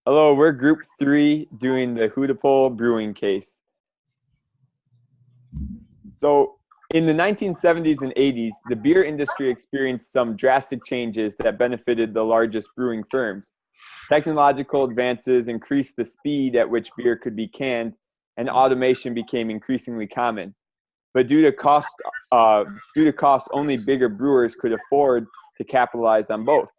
Hello, we're group 3 doing the Hudepohl brewing case. So in the 1970s and 80s, the beer industry experienced some drastic changes that benefited the largest brewing firms. Technological advances increased the speed at which beer could be canned, and automation became increasingly common. But due to cost, only bigger brewers could afford to capitalize on both.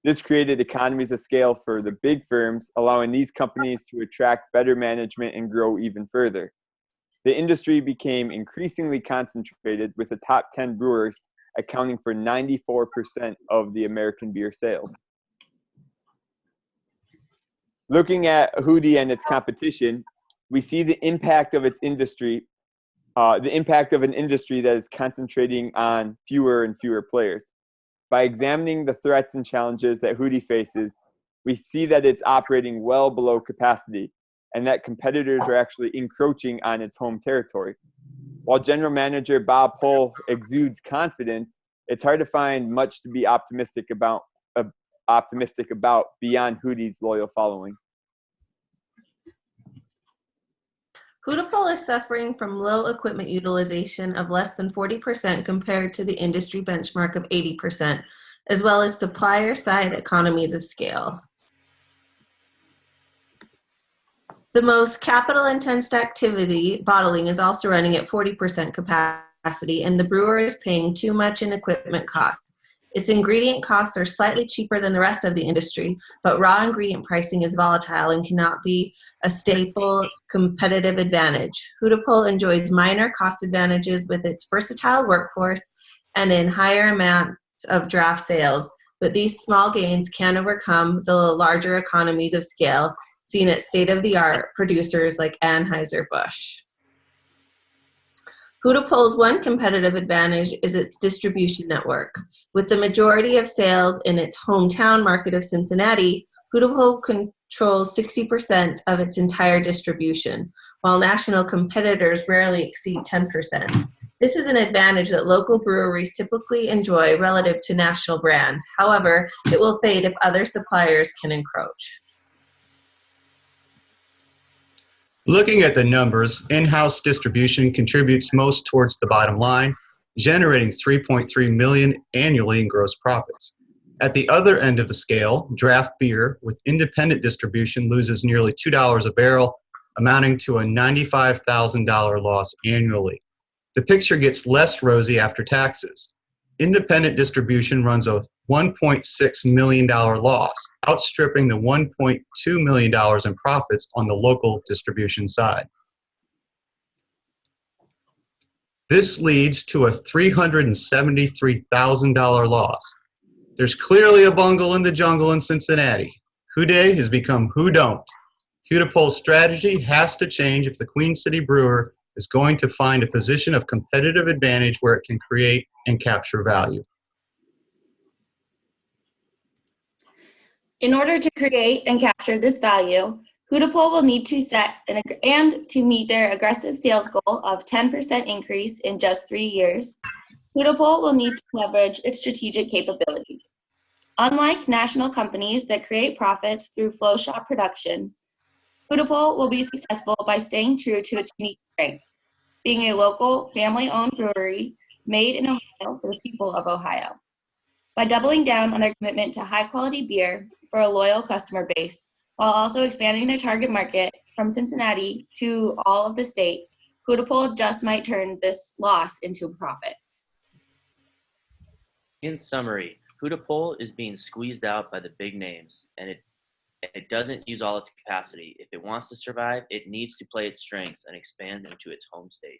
This created economies of scale for the big firms, allowing these companies to attract better management and grow even further. The industry became increasingly concentrated, with the top 10 brewers accounting for 94% of the American beer sales. Looking at Hudi and its competition, we see the impact of its industry, the impact of an industry that is concentrating on fewer and fewer players. By examining the threats and challenges that Hudi faces, we see that it's operating well below capacity and that competitors are actually encroaching on its home territory. While General Manager Bob Pohl exudes confidence, it's hard to find much to be optimistic about beyond Hudi's loyal following. Hudepohl is suffering from low equipment utilization of less than 40% compared to the industry benchmark of 80%, as well as supplier-side economies of scale. The most capital-intensive activity, bottling, is also running at 40% capacity, and the brewer is paying too much in equipment costs. Its ingredient costs are slightly cheaper than the rest of the industry, but raw ingredient pricing is volatile and cannot be a staple competitive advantage. Hudepohl enjoys minor cost advantages with its versatile workforce and in higher amounts of draft sales, but these small gains can overcome the larger economies of scale seen at state-of-the-art producers like Anheuser-Busch. Hudepohl's one competitive advantage is its distribution network. With the majority of sales in its hometown market of Cincinnati, Hudepohl controls 60% of its entire distribution, while national competitors rarely exceed 10%. This is an advantage that local breweries typically enjoy relative to national brands. However, it will fade if other suppliers can encroach. Looking at the numbers, in-house distribution contributes most towards the bottom line, generating $3.3 million annually in gross profits. At the other end of the scale, draft beer with independent distribution loses nearly $2 a barrel, amounting to a $95,000 loss annually. The picture gets less rosy after taxes. Independent distribution runs a $1.6 million loss, outstripping the $1.2 million in profits on the local distribution side. This leads to a $373,000 loss. There's clearly a bungle in the jungle in Cincinnati. Who Dey has become who don't. Hudepohl's strategy has to change if the Queen City brewer is going to find a position of competitive advantage where it can create and capture value. In order to create and capture this value, Hudepohl will need to set and to meet their aggressive sales goal of 10% increase in just 3 years, Hudepohl will need to leverage its strategic capabilities. Unlike national companies that create profits through flow shop production, Hudepohl will be successful by staying true to its unique strengths, being a local, family-owned brewery made in Ohio for the people of Ohio. By doubling down on their commitment to high-quality beer for a loyal customer base, while also expanding their target market from Cincinnati to all of the state, Hudepohl just might turn this loss into a profit. In summary, Hudepohl is being squeezed out by the big names, and it doesn't use all its capacity. If it wants to survive, it needs to play its strengths and expand into its home state.